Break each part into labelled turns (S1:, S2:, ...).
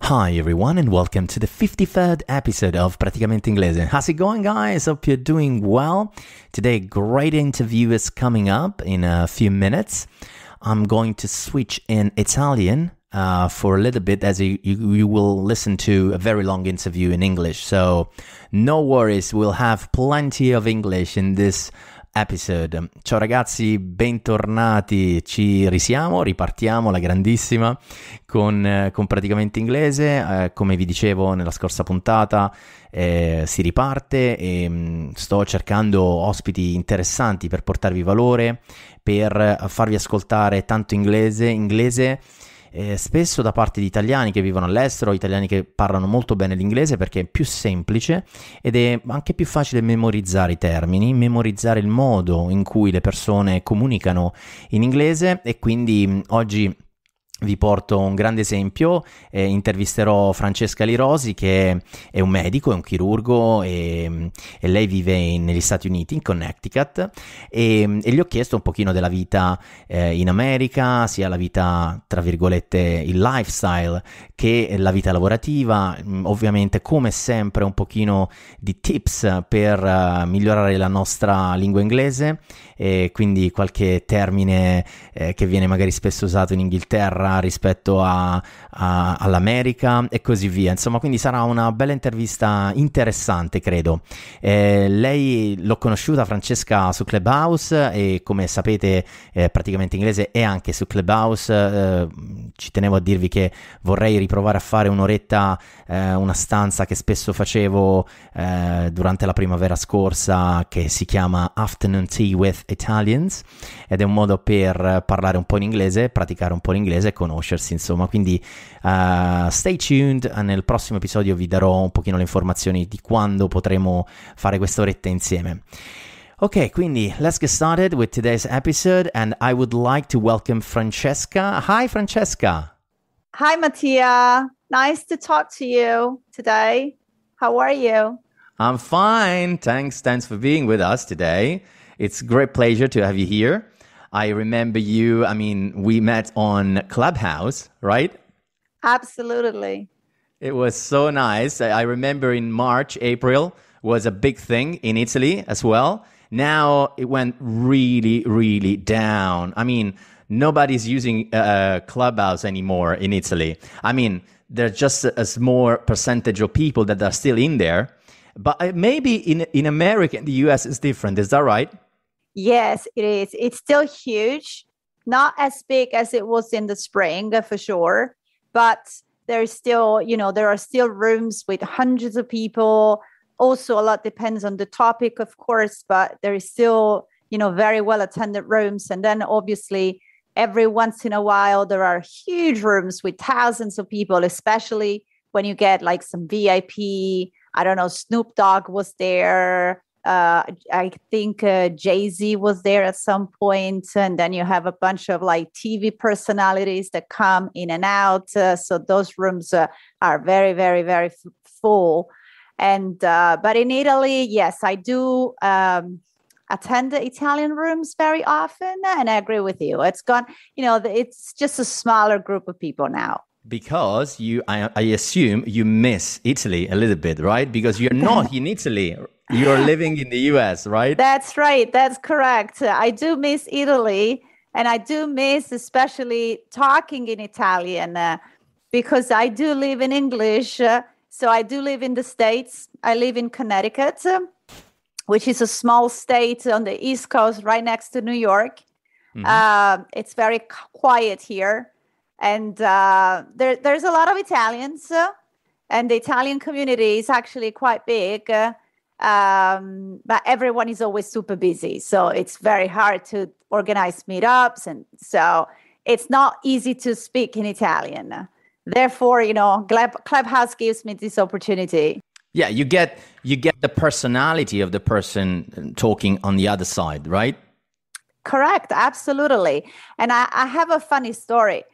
S1: Hi everyone and welcome to the 53rd episode of Praticamente Inglese. How's it going, guys? Hope you're doing well. Today, great interview is coming up in a few minutes. I'm going to switch in Italian for a little bit as you will listen to a very long interview in English. So no worries, we'll have plenty of English in this episode. Ciao ragazzi, bentornati, ci ripartiamo alla grandissima con Praticamente Inglese. Come vi dicevo nella scorsa puntata, si riparte e sto cercando ospiti interessanti per portarvi valore, per farvi ascoltare tanto inglese, spesso da parte di italiani che vivono all'estero, italiani che parlano molto bene l'inglese perché è più semplice ed è anche più facile memorizzare i termini, memorizzare il modo in cui le persone comunicano in inglese. E quindi oggi vi porto un grande esempio, intervisterò Francesca Lirosi che è un medico, è un chirurgo e lei vive negli Stati Uniti, in Connecticut, e gli ho chiesto un pochino della vita in America, sia la vita, tra virgolette, il lifestyle, che la vita lavorativa, ovviamente come sempre un pochino di tips per migliorare la nostra lingua inglese, e quindi qualche termine che viene magari spesso usato in Inghilterra rispetto all'America e così via. Insomma, quindi sarà una bella intervista interessante, credo. Lei l'ho conosciuta, Francesca, su Clubhouse, e come sapete Praticamente Inglese è anche su Clubhouse. Ci tenevo a dirvi che vorrei riprovare a fare un'oretta, una stanza che spesso facevo durante la primavera scorsa, che si chiama Afternoon Tea with Italians, ed è un modo per parlare un po' in inglese, praticare un po' l'inglese e conoscersi, insomma. Quindi stay tuned, nel prossimo episodio vi darò un pochino le informazioni di quando potremo fare questa oretta insieme. Ok, quindi let's get started with today's episode, and I would like to welcome Francesca. Hi Francesca.
S2: Hi Mattia, nice to talk to you today. How are you?
S1: I'm fine, thanks for being with us today. It's a great pleasure to have you here. I remember you, we met on Clubhouse, right?
S2: Absolutely.
S1: It was so nice. I remember in March, April was a big thing in Italy as well. Now it went really, really down. Nobody's using Clubhouse anymore in Italy. There's just a small percentage of people that are still in there. But maybe in America and the US it's different. Is that right?
S2: Yes, it is. It's still huge. Not as big as it was in the spring, for sure. But there's still, there are still rooms with hundreds of people. Also, a lot depends on the topic, of course, but there is still, very well attended rooms. And then obviously, every once in a while, there are huge rooms with thousands of people, especially when you get like some VIP. I don't know, Snoop Dogg was there. I think Jay-Z was there at some point. And then you have a bunch of like TV personalities that come in and out. So those rooms are very, very, very full. And but in Italy, yes, I do attend the Italian rooms very often. And I agree with you. It's gone, it's just a smaller group of people now.
S1: Because I assume you miss Italy a little bit, right? Because you're not in Italy. You're living in the US, right?
S2: That's right. That's correct. I do miss Italy. And I do miss especially talking in Italian because I do live in English. So I do live in the States. I live in Connecticut, which is a small state on the East Coast right next to New York. Mm-hmm. It's very quiet here. And there's a lot of Italians, and the Italian community is actually quite big, but everyone is always super busy. So it's very hard to organize meetups. And so it's not easy to speak in Italian. Therefore, Clubhouse gives me this opportunity.
S1: Yeah, you get the personality of the person talking on the other side, right?
S2: Correct, absolutely. And I have a funny story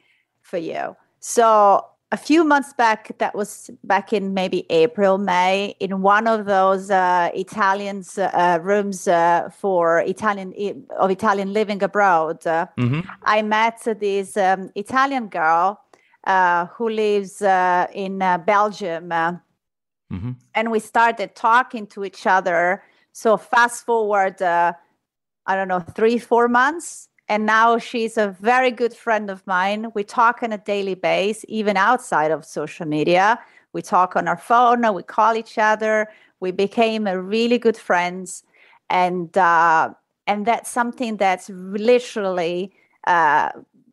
S2: for you. So a few months back, that was back in maybe April, May, in one of those Italians rooms for Italian living abroad, I met this Italian girl who lives in Belgium.
S1: Mm-hmm.
S2: And we started talking to each other. So fast forward, 3-4 months. And now she's a very good friend of mine. We talk on a daily basis, even outside of social media. We talk on our phone, we call each other. We became a really good friends. And that's something that's literally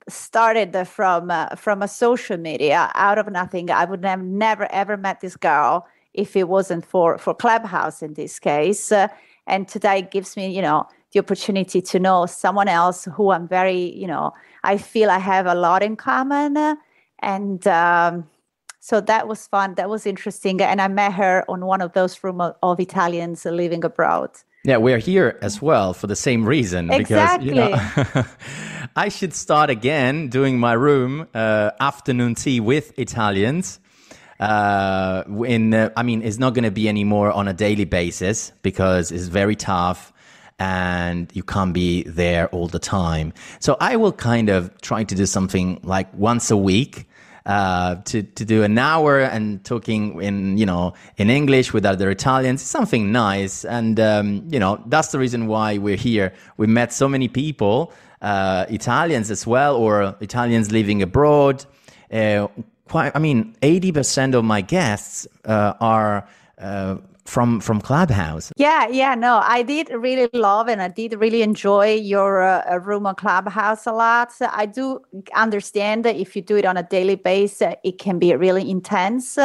S2: started from a social media out of nothing. I would have never, ever met this girl if it wasn't for Clubhouse in this case. And today gives me, the opportunity to know someone else who I'm very, I feel I have a lot in common. And so that was fun. That was interesting. And I met her on one of those rooms of Italians living abroad.
S1: Yeah, we're here as well for the same reason.
S2: Exactly.
S1: Because, I should start again doing my room afternoon tea with Italians. It's not going to be anymore on a daily basis because it's very tough and you can't be there all the time. So I will kind of try to do something like once a week, to do an hour and talking in English with other Italians, something nice. And, that's the reason why we're here. We met so many people, Italians as well, or Italians living abroad. 80% of my guests are from Clubhouse.
S2: No, I did really love and I did really enjoy your room on Clubhouse a lot. So I do understand that if you do it on a daily basis, it can be really intense.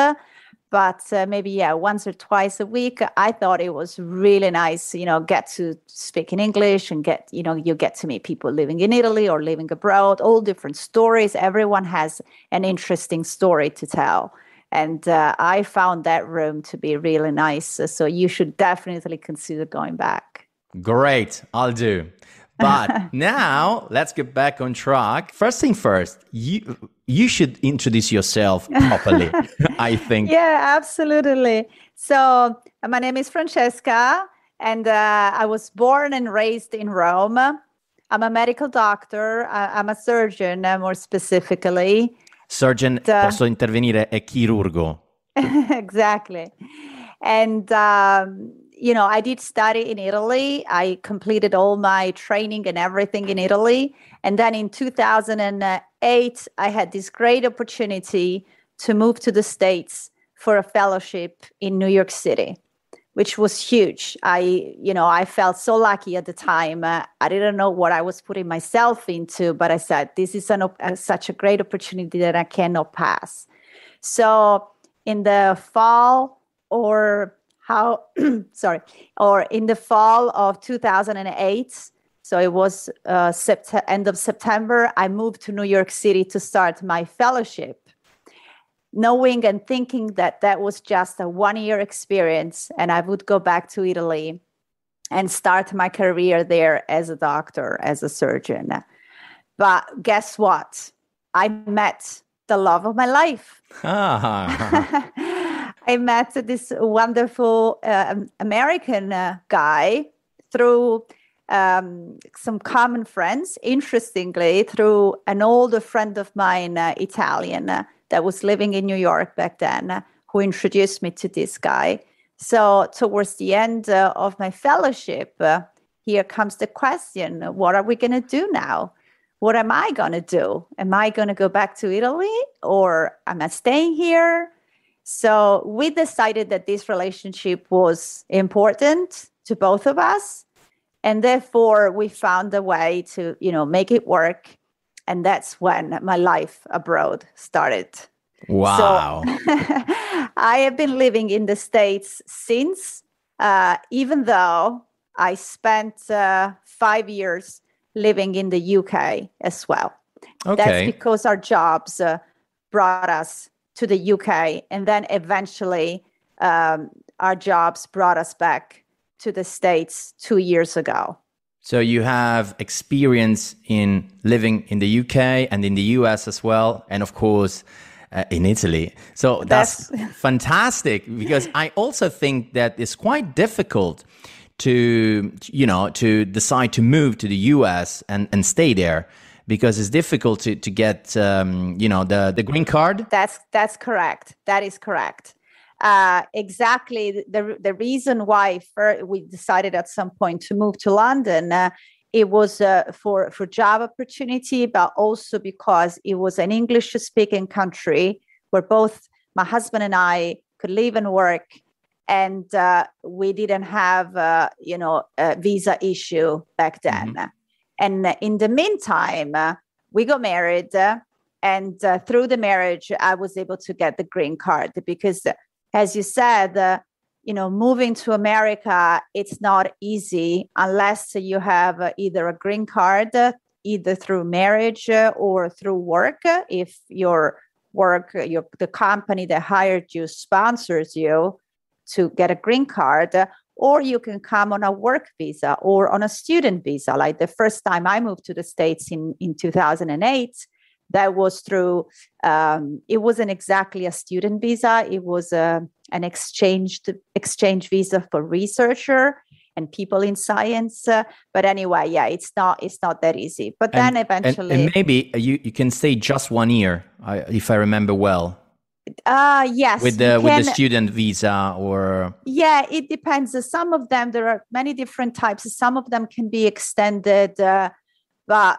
S2: But maybe, once or twice a week, I thought it was really nice, get to speak in English and you get to meet people living in Italy or living abroad, all different stories. Everyone has an interesting story to tell. And I found that room to be really nice. So you should definitely consider going back.
S1: Great, I'll do. But now let's get back on track. First thing first, you should introduce yourself properly, I think.
S2: Yeah, absolutely. So my name is Francesca, and I was born and raised in Rome. I'm a medical doctor. I'm a surgeon, more specifically.
S1: Surgeon, posso intervenire, è chirurgo.
S2: Exactly. And, I did study in Italy. I completed all my training and everything in Italy. And then in 2008, I had this great opportunity to move to the States for a fellowship in New York City, which was huge. I felt so lucky at the time. I didn't know what I was putting myself into, but I said, this is such a great opportunity that I cannot pass. So in the fall in the fall of 2008, so it was end of September, I moved to New York City to start my fellowship, knowing and thinking that was just a 1-year experience and I would go back to Italy and start my career there as a doctor, as a surgeon. But guess what? I met the love of my life. I met this wonderful American guy through some common friends, interestingly, through an older friend of mine, Italian, that was living in New York back then, who introduced me to this guy. So towards the end of my fellowship, here comes the question, what are we going to do now? What am I going to do? Am I going to go back to Italy or am I staying here? So we decided that this relationship was important to both of us. And therefore, we found a way to, make it work. And that's when my life abroad started.
S1: Wow.
S2: So I have been living in the States since, even though I spent 5 years living in the UK as well.
S1: Okay.
S2: That's because our jobs brought us to the UK. And then eventually our jobs brought us back to the States 2 years ago.
S1: So you have experience in living in the UK and in the US as well. And of course, in Italy. So that's fantastic, because I also think that it's quite difficult to decide to move to the US and stay there, because it's difficult to get, the green card.
S2: That's correct. That is correct. Exactly. The reason why we decided at some point to move to London, it was for job opportunity, but also because it was an English-speaking country where both my husband and I could live and work, and we didn't have a visa issue back then. Mm-hmm. And in the meantime, we got married, and through the marriage, I was able to get the green card because, as you said, moving to America, it's not easy unless you have either a green card, either through marriage or through work. If your work, the company that hired you sponsors you to get a green card, or you can come on a work visa or on a student visa. Like the first time I moved to the States in 2008, that was through, it wasn't exactly a student visa. It was an exchange visa for researcher and people in science. But anyway, yeah, it's not that easy. But then eventually...
S1: And maybe you can stay just 1 year, if I remember well.
S2: Yes.
S1: With the student visa or...
S2: Yeah, it depends. Some of them, there are many different types. Some of them can be extended, but...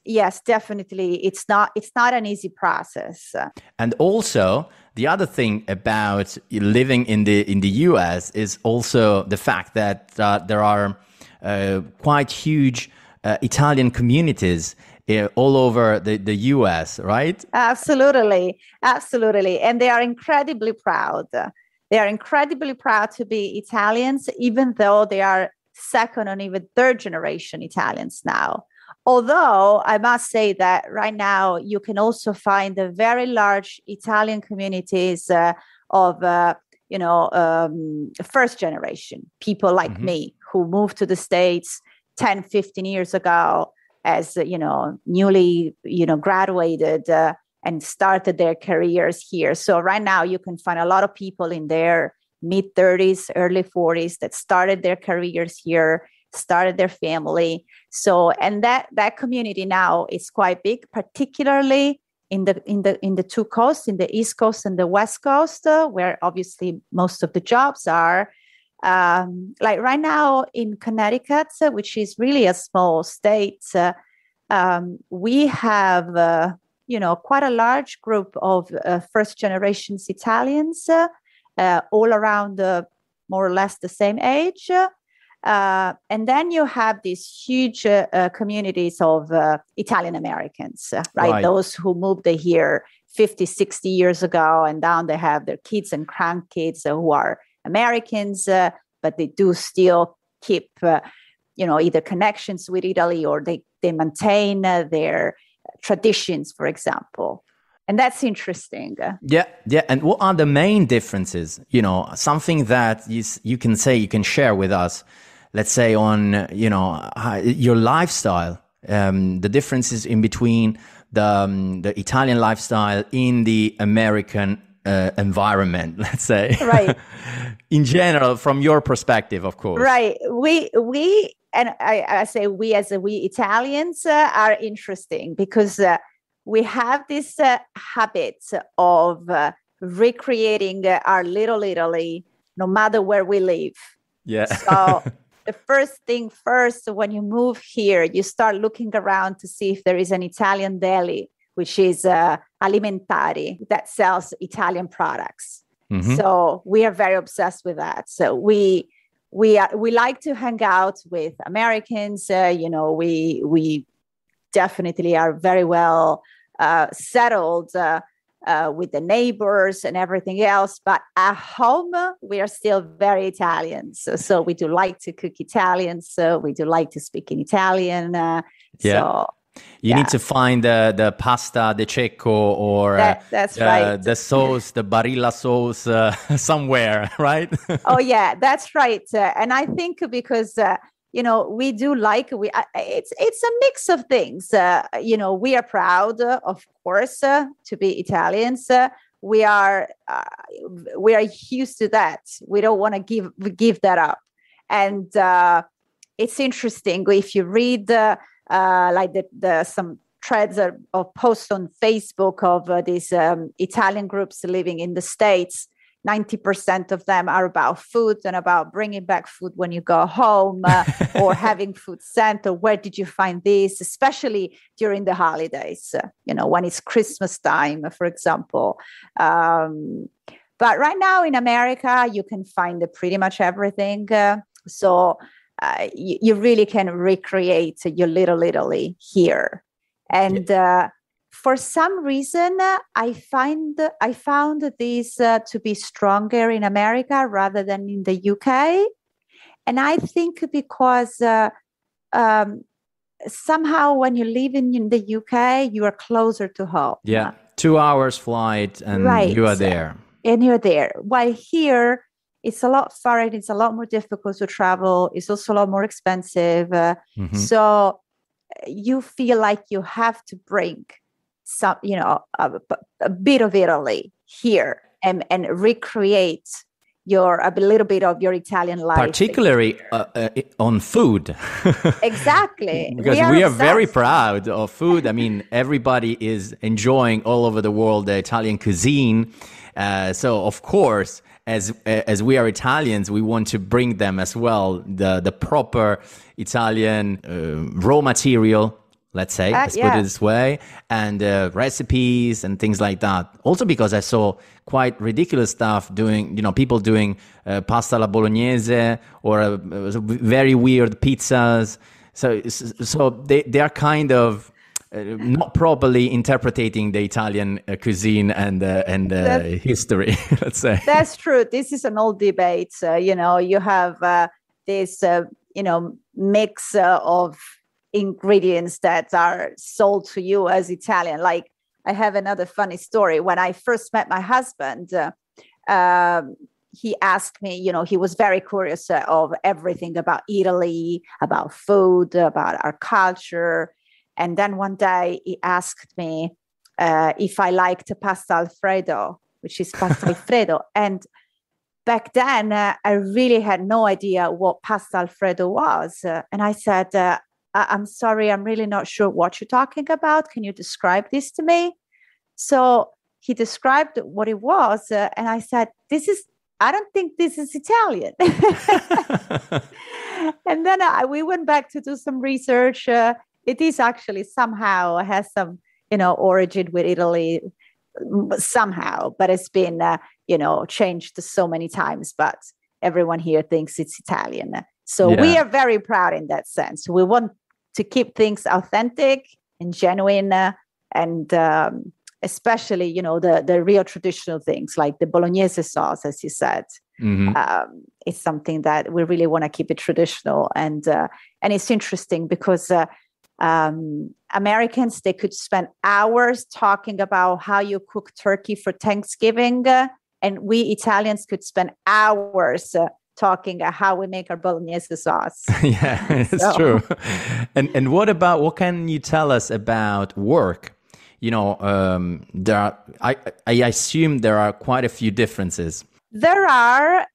S2: yes, definitely. It's not an easy process.
S1: And also, the other thing about living in the US is also the fact that there are quite huge Italian communities all over the US, right?
S2: Absolutely. And they are incredibly proud. They are incredibly proud to be Italians, even though they are second and even third generation Italians now. Although I must say that right now you can also find the very large Italian communities of, first generation people like mm-hmm. me who moved to the States 10, 15 years ago as, newly, graduated and started their careers here. So right now you can find a lot of people in their mid 30s, early 40s that started their careers here, started their family. So, and that community now is quite big, particularly in the two coasts, in the East Coast and the West Coast, where obviously most of the jobs are. Like right now in Connecticut, which is really a small state, we have quite a large group of first generations Italians, all around more or less the same age. And then you have these huge communities of Italian Americans, right? Those who moved here 50, 60 years ago, and now they have their kids and grandkids who are Americans, but they do still keep, either connections with Italy or they maintain their traditions, for example. And that's interesting.
S1: Yeah. And what are the main differences? Something that you can share with us. Let's say on, your lifestyle, the differences in between the Italian lifestyle in the American environment, let's say.
S2: Right.
S1: In general, from your perspective, of course.
S2: Right. We and I say we as we Italians are interesting because we have this habit of recreating our little Italy, no matter where we live.
S1: Yeah.
S2: So the first thing first, when you move here, you start looking around to see if there is an Italian deli, which is alimentari, that sells Italian products. Mm-hmm. So we are very obsessed with that. So we like to hang out with Americans. We definitely are very well settled with the neighbors and everything else. But at home, we are still very Italian. So we do like to cook Italian. So we do like to speak in Italian. You
S1: need to find the pasta de cecco or
S2: that's right.
S1: The sauce, the barilla sauce somewhere, right?
S2: Oh, yeah, that's right. And I think because... we do like it's a mix of things. We are proud, of course, to be Italians. We are used to that. We don't want to give that up. And it's interesting if you read like the some threads of posts on Facebook of these Italian groups living in the States. 90% of them are about food and about bringing back food when you go home or having food sent, or where did you find this, especially during the holidays, when it's Christmas time, for example. But right now in America, you can find pretty much everything. So you really can recreate your Little Italy here. And for some reason, I found this to be stronger in America rather than in the UK. And I think because somehow when you live in the UK, you are closer to home.
S1: Yeah, 2 hours flight and you are there.
S2: And you're there. While here, it's a lot farther. It's a lot more difficult to travel. It's also a lot more expensive. So you feel like you have to bring some, a bit of Italy here and recreate a little bit of your Italian life.
S1: Particularly on food.
S2: Exactly.
S1: Because we are very proud of food. I mean, everybody is enjoying all over the world the Italian cuisine. So, of course, as we are Italians, we want to bring them as well the proper Italian raw material, let's say, let's put it this way, and recipes and things like that. Also because I saw quite ridiculous stuff people doing pasta alla bolognese or very weird pizzas. So they are kind of not properly interpreting the Italian cuisine and history, let's say.
S2: That's true. This is an old debate. You have this, mix of ingredients that are sold to you as Italian. Like, I have another funny story. When I first met my husband, he asked me, he was very curious of everything about Italy, about food, about our culture. And then one day he asked me if I liked pasta Alfredo, which is pasta Alfredo. And back then, I really had no idea what pasta Alfredo was. And I said, I'm sorry, I'm really not sure what you're talking about. Can you describe this to me? So he described what it was. And I said, I don't think this is Italian. And then we went back to do some research. It is actually somehow has some, origin with Italy somehow, but it's been, changed so many times. But everyone here thinks it's Italian. So we are very proud in that sense. We want to keep things authentic and genuine, and especially, the real traditional things like the bolognese sauce, as you said. It's something that we really want to keep it traditional. And it's interesting because Americans, they could spend hours talking about how you cook turkey for Thanksgiving. And we Italians could spend hours talking how we make our bolognese sauce.
S1: Yeah, it's true. And what can you tell us about work? There are, I assume there are quite a few differences.
S2: There are,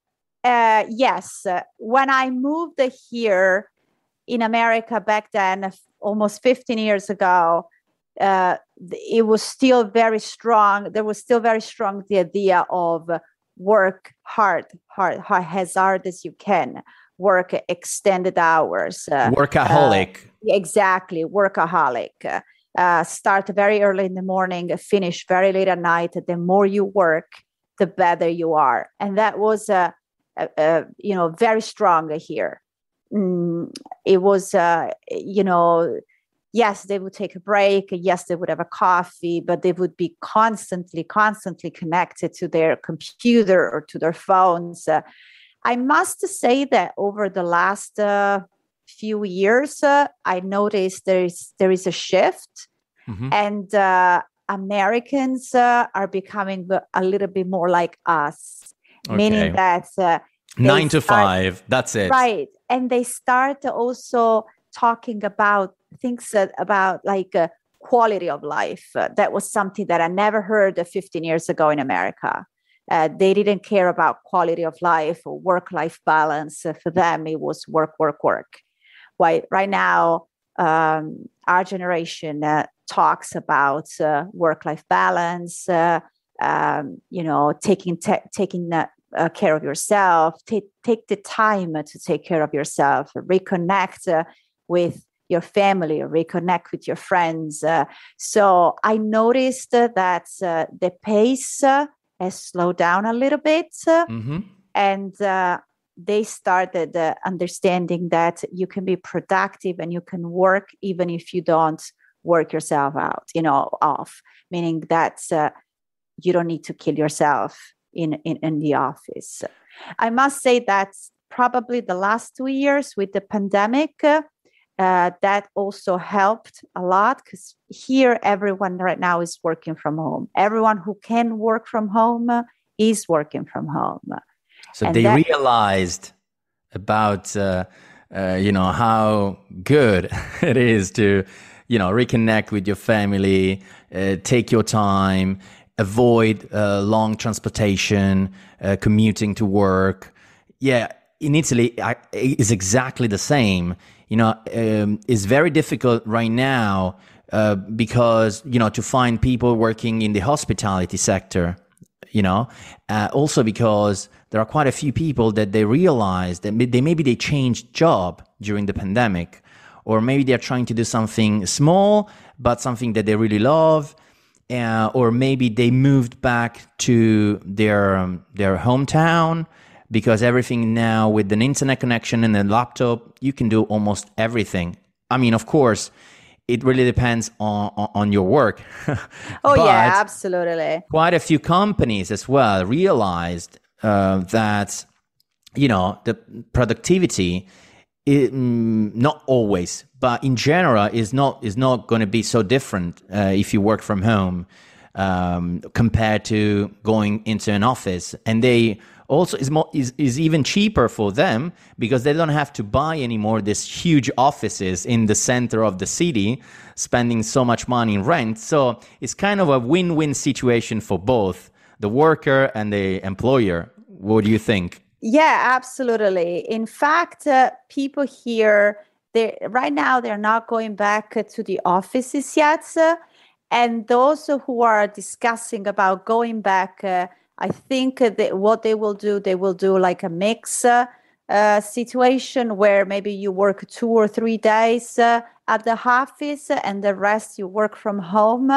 S2: yes. When I moved here in America back then, almost 15 years ago, it was still very strong. There was still very strong the idea of work hard, as hard as you can, work extended hours.
S1: Workaholic.
S2: Exactly, workaholic. Start very early in the morning, finish very late at night. The more you work, the better you are. And that was, very strong here. It was, yes, they would take a break. Yes, they would have a coffee, but they would be constantly connected to their computer or to their phones. I must say that over the last few years, I noticed there is a shift, and Americans are becoming a little bit more like us, meaning that
S1: 9 to 5, that's it.
S2: Right. And they start also talking about things about like quality of life. That was something that I never heard 15 years ago in America. They didn't care about quality of life or work-life balance. For them, it was work. Right now, our generation talks about work-life balance, taking care of yourself, take the time to take care of yourself, reconnect with your family, reconnect with your friends. So I noticed that the pace has slowed down a little bit, and they started understanding that you can be productive and you can work even if you don't work yourself out, off, meaning that you don't need to kill yourself in the office. I must say that probably the last 2 years with the pandemic, that also helped a lot, because here everyone right now is working from home. Everyone who can work from home is working from home.
S1: So and they realized about how good it is to reconnect with your family, take your time, avoid long transportation, commuting to work. Yeah, in Italy, it's exactly the same. It's very difficult right now because, to find people working in the hospitality sector, also because there are quite a few people that they realize that maybe they changed job during the pandemic, or maybe they're trying to do something small, but something that they really love. Or maybe they moved back to their hometown, because everything now with an internet connection and a laptop, you can do almost everything. I mean, of course, it really depends on your work.
S2: Yeah, absolutely.
S1: Quite a few companies as well realized that, the productivity, not always, but in general is not going to be so different if you work from home compared to going into an office. And they also is even cheaper for them, because they don't have to buy anymore these huge offices in the center of the city, spending so much money in rent. So it's kind of a win-win situation for both the worker and the employer. What do you think?
S2: Yeah, absolutely. In fact, people here, right now, they're not going back to the offices yet. And those who are discussing about going back, I think that what they will do like a mix situation where maybe you work 2 or 3 days at the office and the rest you work from home.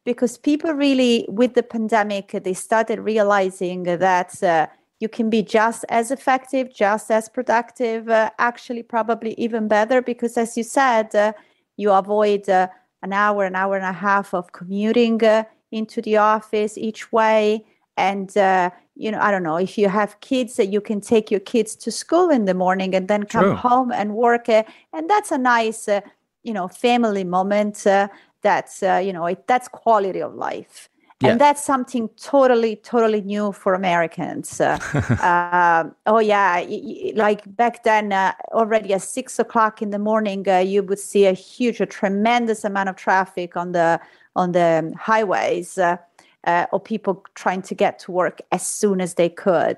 S2: Because people really, with the pandemic, they started realizing that you can be just as effective, just as productive, actually probably even better, because as you said, you avoid an hour and a half of commuting into the office each way. And, I don't know, if you have kids, you can take your kids to school in the morning and then come home and work. And that's a nice, family moment that's quality of life. Yeah. And that's something totally, totally new for Americans. Like back then, already at 6 o'clock in the morning, you would see a tremendous amount of traffic on the highways, or people trying to get to work as soon as they could.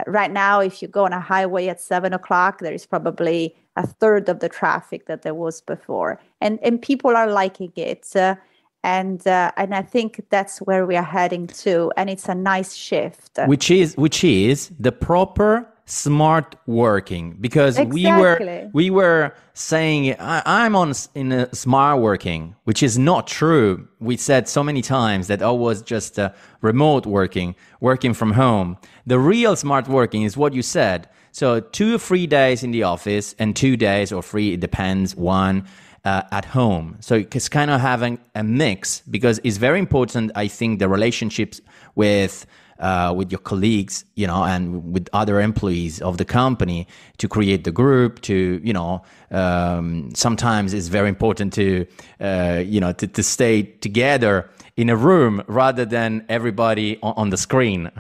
S2: Right now, if you go on a highway at 7 o'clock, there is probably a third of the traffic that there was before, and people are liking it. And I think that's where we are heading to, and it's a nice shift.
S1: Which is the proper smart working, because
S2: exactly.
S1: we were saying I'm in a smart working, which is not true. We said so many times that I was just remote working from home. The real smart working is what you said. So 2 or 3 days in the office and 2 days or 3, it depends, one. At home. So it's kind of having a mix, because it's very important, I think, the relationships with your colleagues, and with other employees of the company, to create the group, to, sometimes it's very important to, to stay together in a room rather than everybody on the screen.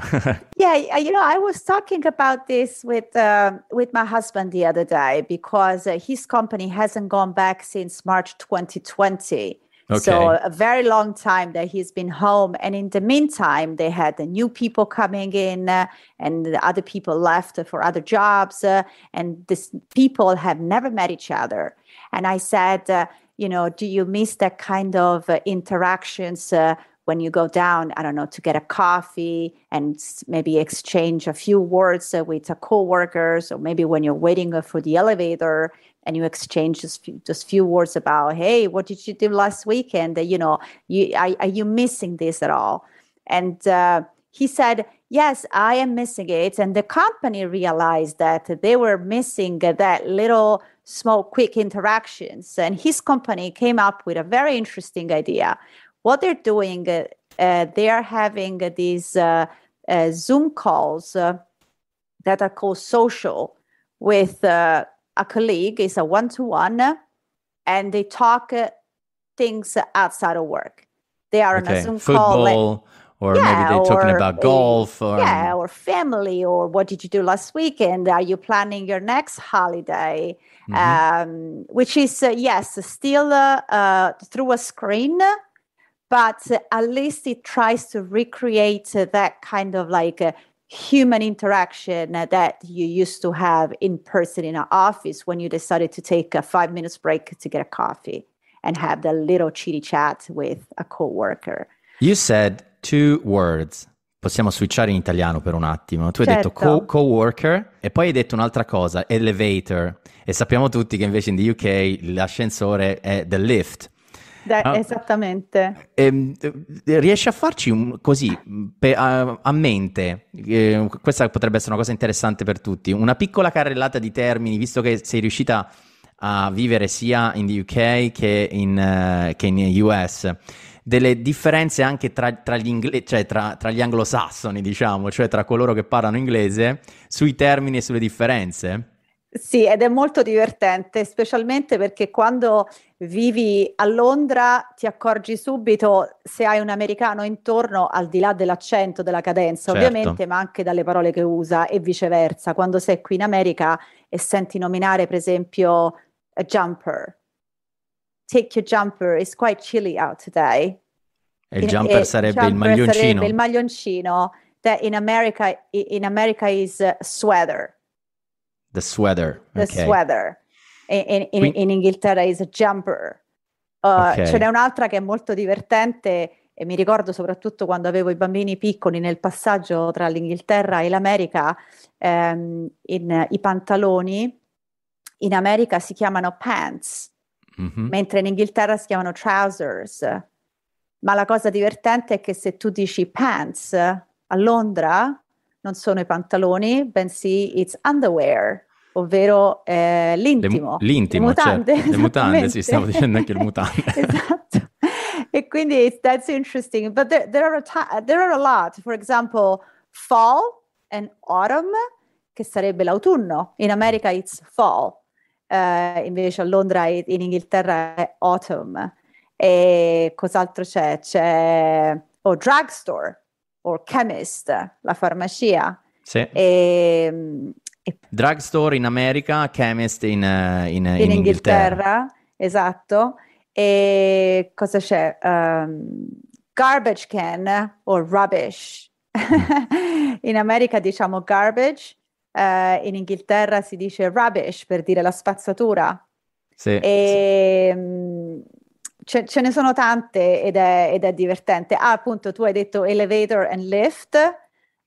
S2: Yeah, I was talking about this with my husband the other day, because his company hasn't gone back since March 2020. So
S1: Okay.
S2: a very long time that he's been home. And in the meantime, they had the new people coming in and the other people left for other jobs. And these people have never met each other. And I said, do you miss that kind of interactions when you go down, I don't know, to get a coffee and maybe exchange a few words with coworkers, or maybe when you're waiting for the elevator and you exchange just few words about, hey, what did you do last weekend? Are you missing this at all? And he said, yes, I am missing it. And the company realized that they were missing that little small, quick interactions. And his company came up with a very interesting idea. What they're doing, they are having these Zoom calls that are called social with a colleague. It's a one-to-one, and they talk things outside of work. They are on a Zoom
S1: Football, or maybe they're talking about golf,
S2: or family, or what did you do last weekend? Are you planning your next holiday? Which is still through a screen. But at least it tries to recreate that kind of like human interaction that you used to have in person in an office when you decided to take a 5 minutes break to get a coffee and have the little chitty chat with a coworker.
S1: You said 2 words. Possiamo switchare in italiano per un attimo. Tu hai detto coworker e poi hai detto un'altra cosa, elevator. E sappiamo tutti che invece in the UK l'ascensore è the lift.
S2: Esattamente.
S1: Riesci a farci così a mente, questa potrebbe essere una cosa interessante per tutti, una piccola carrellata di termini, visto che sei riuscita a vivere sia in the UK che in US, delle differenze anche tra gli cioè tra gli anglosassoni, diciamo, cioè tra coloro che parlano inglese, sui termini e sulle differenze?
S2: Sì, ed è molto divertente, specialmente perché quando vivi a Londra ti accorgi subito se hai un americano intorno, al di là dell'accento, della cadenza,
S1: Certo.
S2: ovviamente, ma anche dalle parole che usa e viceversa. Quando sei qui in America e senti nominare, per esempio, a jumper. Take your jumper, it's quite chilly out today.
S1: E il jumper sarebbe il maglioncino.
S2: Sarebbe il maglioncino, that in America is sweater.
S1: The sweater.
S2: The sweater. In Inghilterra is a jumper. Ce n'è un'altra che è molto divertente e mi ricordo soprattutto quando avevo i bambini piccoli nel passaggio tra l'Inghilterra e l'America, i pantaloni in America si chiamano pants, mentre in Inghilterra si chiamano trousers. Ma la cosa divertente è che se tu dici pants a Londra non sono i pantaloni, bensì it's underwear, ovvero l'intimo.
S1: L'intimo,
S2: le mutande.
S1: Certo. Le mutande, sì, stavo dicendo anche le mutande.
S2: Esatto. E quindi that's interesting. But there are a lot. For example, fall and autumn, che sarebbe l'autunno. In America it's fall. Invece a Londra e in Inghilterra è autumn. E cos'altro c'è? C'è drugstore. O chemist, la farmacia.
S1: Sì. Drugstore in America, chemist in Inghilterra.
S2: Esatto. E cosa c'è? Garbage can o rubbish. In America diciamo garbage, in Inghilterra si dice rubbish per dire la spazzatura.
S1: Sì.
S2: Ce ne sono tante ed è divertente. Appunto, tu hai detto elevator and lift.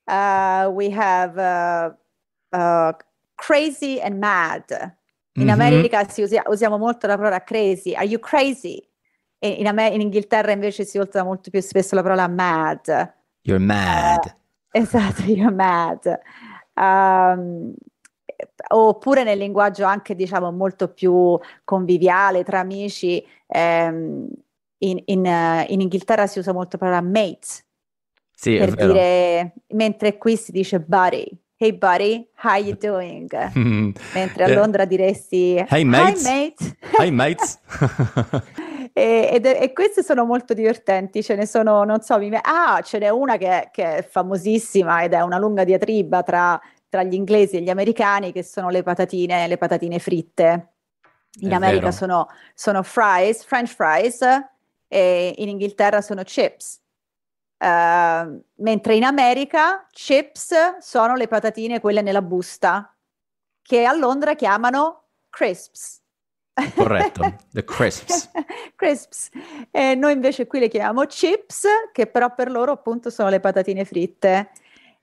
S2: We have crazy and mad. In America usiamo molto la parola crazy. Are you crazy? In Inghilterra invece si usa molto più spesso la parola mad.
S1: You're mad.
S2: Esatto, you're mad. Oppure nel linguaggio anche diciamo molto più conviviale tra amici, in Inghilterra si usa molto la parola mate,
S1: sì,
S2: per dire, mentre qui si dice buddy. Hey buddy, how you doing? Mentre a Londra diresti
S1: hey mates.
S2: Hi mate.
S1: Hi mates.
S2: E queste sono molto divertenti, ce ne sono, non so, ce n'è una che è famosissima ed è una lunga diatriba tra gli inglesi e gli americani, che sono le patatine fritte. In America sono fries, French fries, e in Inghilterra sono chips. Mentre in America chips sono le patatine quelle nella busta, che a Londra chiamano crisps.
S1: Corretto, the crisps.
S2: Crisps. E noi invece qui le chiamiamo chips, che però per loro appunto sono le patatine fritte.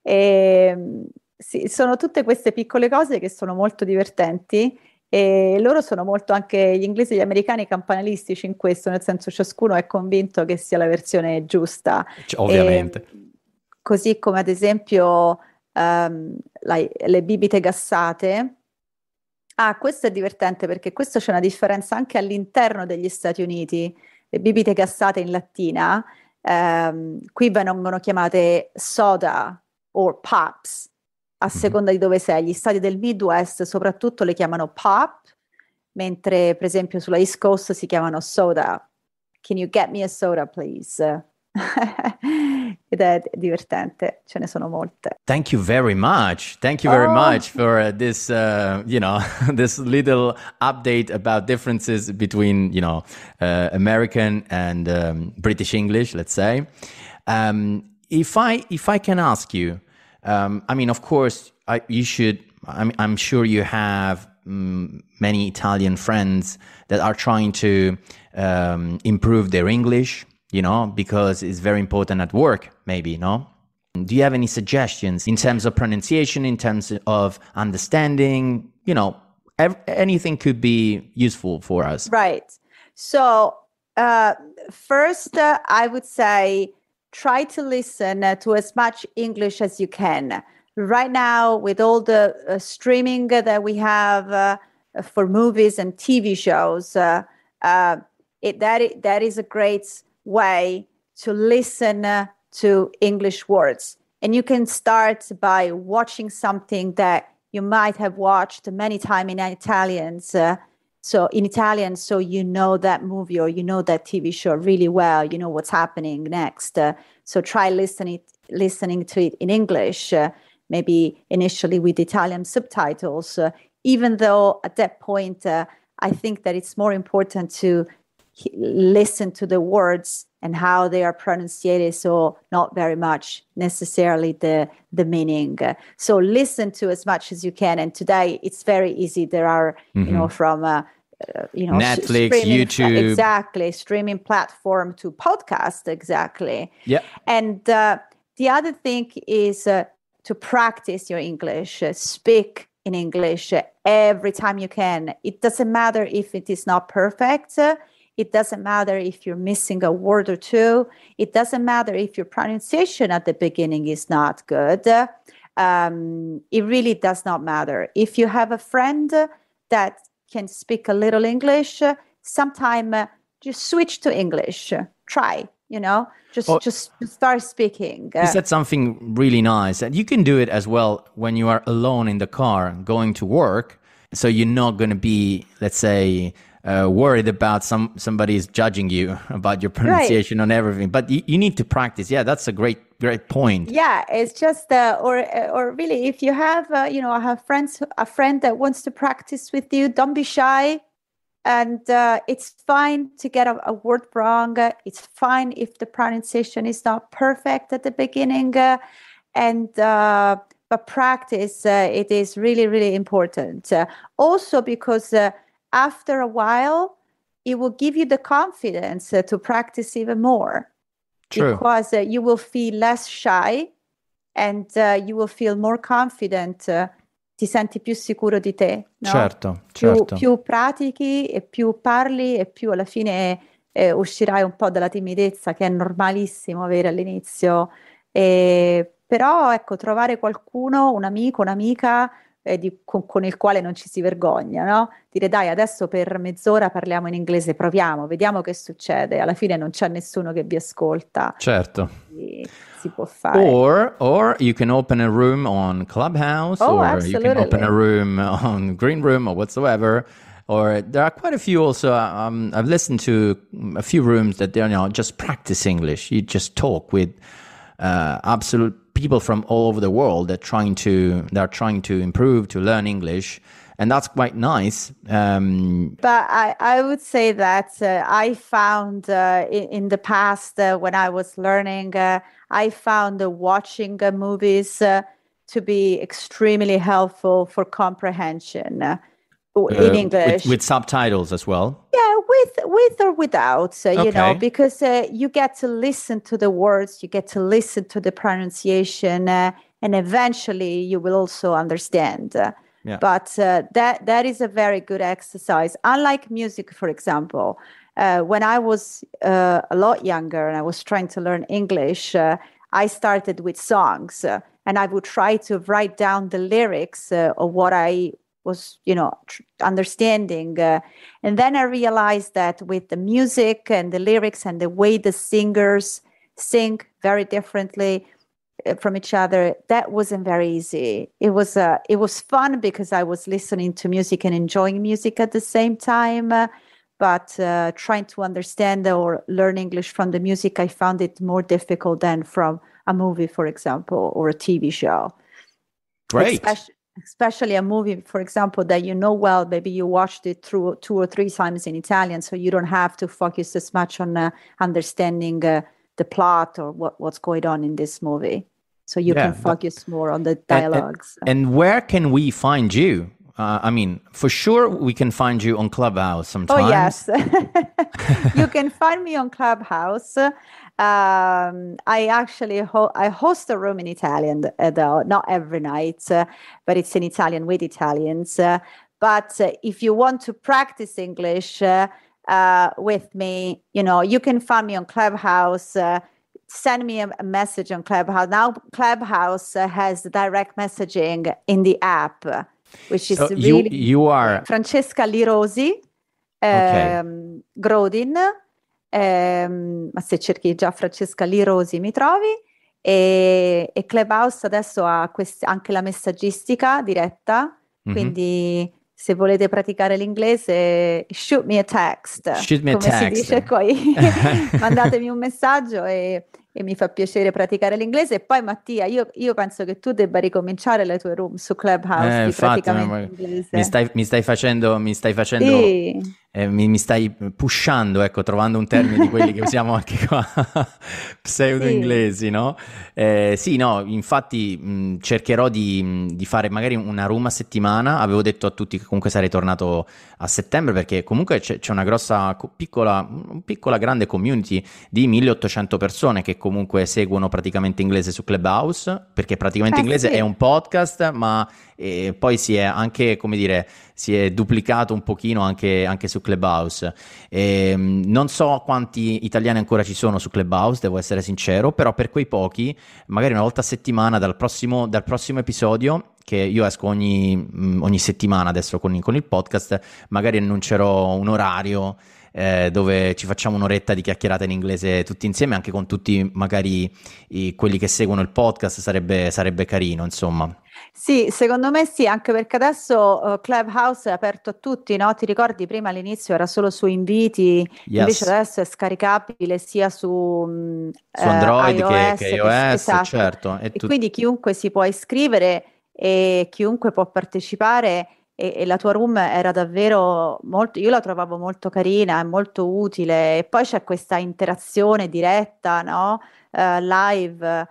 S2: Sì, sono tutte queste piccole cose che sono molto divertenti, e loro sono molto, anche gli inglesi e gli americani, campanilistici in questo, nel senso ciascuno è convinto che sia la versione giusta.
S1: Ovviamente.
S2: Così come ad esempio le bibite gassate. Ah, questo è divertente perché questo c'è una differenza anche all'interno degli Stati Uniti. Le bibite gassate in lattina, qui vengono chiamate soda o pops, a seconda di dove sei. Gli stati del Midwest soprattutto le chiamano pop, mentre per esempio sulla East Coast si chiamano soda. Can you get me a soda, please? Ed è divertente, ce ne sono molte.
S1: Thank you very much. Thank you very much for this, this little update about differences between, American and British English, let's say. If I can ask you, of course, you should. I'm sure you have many Italian friends that are trying to improve their English. Because it's very important at work, maybe, no? Do you have any suggestions in terms of pronunciation, in terms of understanding? Anything could be useful for us.
S2: Right. So first, I would say try to listen to as much English as you can. Right now, with all the streaming that we have for movies and TV shows, that is a great way to listen to English words. And you can start by watching something that you might have watched many times in Italian, so you know that movie or you know that TV show really well, you know what's happening next. So try listening to it in English, maybe initially with Italian subtitles, even though at that point I think that it's more important to listen to the words and how they are pronounced, so not very much necessarily the meaning. So listen to as much as you can. And today it's very easy. There are, from
S1: Netflix, YouTube,
S2: exactly, streaming platform to podcast, exactly.
S1: Yeah.
S2: And the other thing is to practice your English, speak in English every time you can. It doesn't matter if it is not perfect. It doesn't matter if you're missing a word or two. It doesn't matter if your pronunciation at the beginning is not good. It really does not matter. If you have a friend that can speak a little English, sometime just switch to English. Try, just start speaking.
S1: You said something really nice. And you can do it as well when you are alone in the car going to work. So you're not going to be, let's say, worried about somebody's judging you about your pronunciation on everything, but you need to practice. Yeah, that's a great point.
S2: Yeah, it's just or really, if you have a friend that wants to practice with you, don't be shy, and it's fine to get a word wrong. It's fine if the pronunciation is not perfect at the beginning, but practice it is really, really important. Also because after a while, it will give you the confidence to practice even more.
S1: True.
S2: Because you will feel less shy and you will feel more confident. Ti senti più sicuro di te. No?
S1: Certo.
S2: Più pratichi e più parli e più alla fine uscirai un po' dalla timidezza, che è normalissimo avere all'inizio. Però ecco, trovare qualcuno, un amico, un'amica, con il quale non ci si vergogna, no? Dire dai, adesso per mezz'ora parliamo in inglese, proviamo, vediamo che succede. Alla fine non c'è nessuno che vi ascolta.
S1: Certo.
S2: Si può fare.
S1: Or you can open a room on Clubhouse, or
S2: absolutely.
S1: You can open a room on Green Room or whatsoever. Or there are quite a few also. I've listened to a few rooms that they're just practice English. You just talk with absolute people from all over the world that are trying to improve, to learn English. And that's quite nice.
S2: But I would say that I found in the past when I was learning, I found watching movies to be extremely helpful for comprehension in English.
S1: With subtitles as well?
S2: Yeah, with or without, you know, because you get to listen to the words, you get to listen to the pronunciation, and eventually you will also understand.
S1: Yeah.
S2: But that is a very good exercise. Unlike music, for example, when I was a lot younger and I was trying to learn English, I started with songs and I would try to write down the lyrics of what I was, you know, understanding. And then I realized that with the music and the lyrics and the way the singers sing very differently from each other, that wasn't very easy. It was fun because I was listening to music and enjoying music at the same time. But trying to understand or learn English from the music, I found it more difficult than from a movie, for example, or a TV show.
S1: Great.
S2: Especially a movie, for example, that you know well, maybe you watched it through 2 or 3 times in Italian, so you don't have to focus as much on understanding the plot or what's going on in this movie. So you can focus more on the dialogues.
S1: And where can we find you? I mean, for sure, we can find you on Clubhouse sometimes.
S2: Oh, yes. You can find me on Clubhouse. I actually I host a room in Italian, though, not every night, but it's in Italian with Italians. But if you want to practice English with me, you know, you can find me on Clubhouse. Send me a message on Clubhouse. Now Clubhouse has direct messaging in the app, which is really...
S1: You are...
S2: Francesca Lirosi, Grodin, ma se cerchi già Francesca Lirosi mi trovi, e Clubhouse adesso ha anche la messaggistica diretta, quindi se volete praticare l'inglese, shoot me a text, come si dice qui, mandatemi un messaggio e mi fa piacere praticare l'inglese. E poi Mattia, io penso che tu debba ricominciare le tue room su Clubhouse di praticamente inglese.
S1: Mi stai facendo sì. Mi stai pushando, ecco, trovando un termine di quelli che usiamo anche qua, pseudo-inglesi, no? Sì, no, infatti cercherò di fare magari una room a settimana. Avevo detto a tutti che comunque sarei tornato a settembre, perché comunque c'è una grossa, piccola grande community di 1800 persone che comunque seguono praticamente inglese su Clubhouse, perché praticamente inglese è un podcast, ma poi si è anche, come dire, si è duplicato un pochino anche su Clubhouse. Non so quanti italiani ancora ci sono su Clubhouse, devo essere sincero, però per quei pochi, magari una volta a settimana dal prossimo episodio, che io esco ogni settimana adesso con il podcast, magari annuncerò un orario dove ci facciamo un'oretta di chiacchierata in inglese tutti insieme, anche con tutti magari quelli che seguono il podcast. Sarebbe carino, insomma.
S2: Sì, secondo me sì, anche perché adesso Clubhouse è aperto a tutti, no? Ti ricordi, prima all'inizio era solo su inviti, invece adesso è scaricabile sia su
S1: Android
S2: iOS
S1: che iOS,
S2: esatto.
S1: Certo.
S2: E quindi chiunque si può iscrivere e chiunque può partecipare, e la tua room era davvero molto, io la trovavo molto carina e molto utile, e poi c'è questa interazione diretta, no? Live,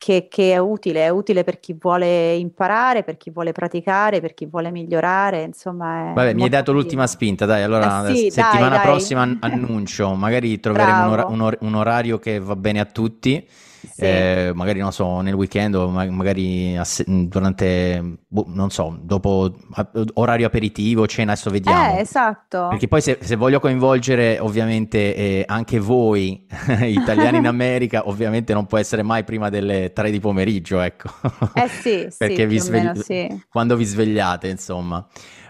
S2: che è utile per chi vuole imparare, per chi vuole praticare, per chi vuole migliorare, insomma.
S1: Vabbè, mi hai dato l'ultima spinta, dai, allora
S2: sì,
S1: settimana
S2: dai.
S1: prossima annuncio, magari troveremo un orario che va bene a tutti. Sì. Magari non so, nel weekend o magari durante, non so, dopo orario aperitivo, cena, adesso vediamo.
S2: Esatto.
S1: Perché poi se voglio coinvolgere ovviamente anche voi italiani in America, ovviamente non può essere mai prima delle 3 di pomeriggio, ecco.
S2: Sì,
S1: perché
S2: sì.
S1: Quando vi svegliate, insomma.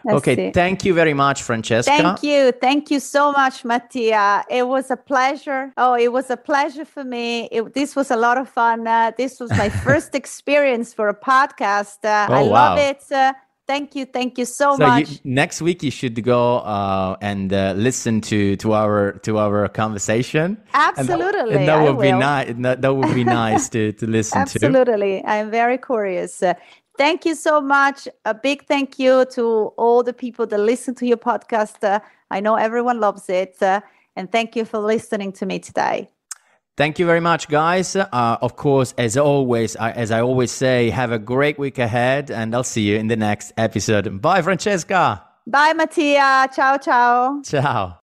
S1: Okay, thank you very much, Francesca.
S2: Thank you so much, Mattia. It was a pleasure. Oh, it was a pleasure for me. This was a lot of fun. This was my first experience for a podcast. I love it. Thank you so
S1: So
S2: much.
S1: next week you should go and listen to our conversation.
S2: Absolutely,
S1: And that
S2: I
S1: would be
S2: will.
S1: nice. That would be nice to listen to.
S2: Absolutely. I'm very curious. Thank you so much. A big thank you to all the people that listen to your podcast. I know everyone loves it. And thank you for listening to me today.
S1: Thank you very much, guys. Of course, as always, as I always say, have a great week ahead, and I'll see you in the next episode. Bye, Francesca.
S2: Bye, Mattia. Ciao, ciao.
S1: Ciao.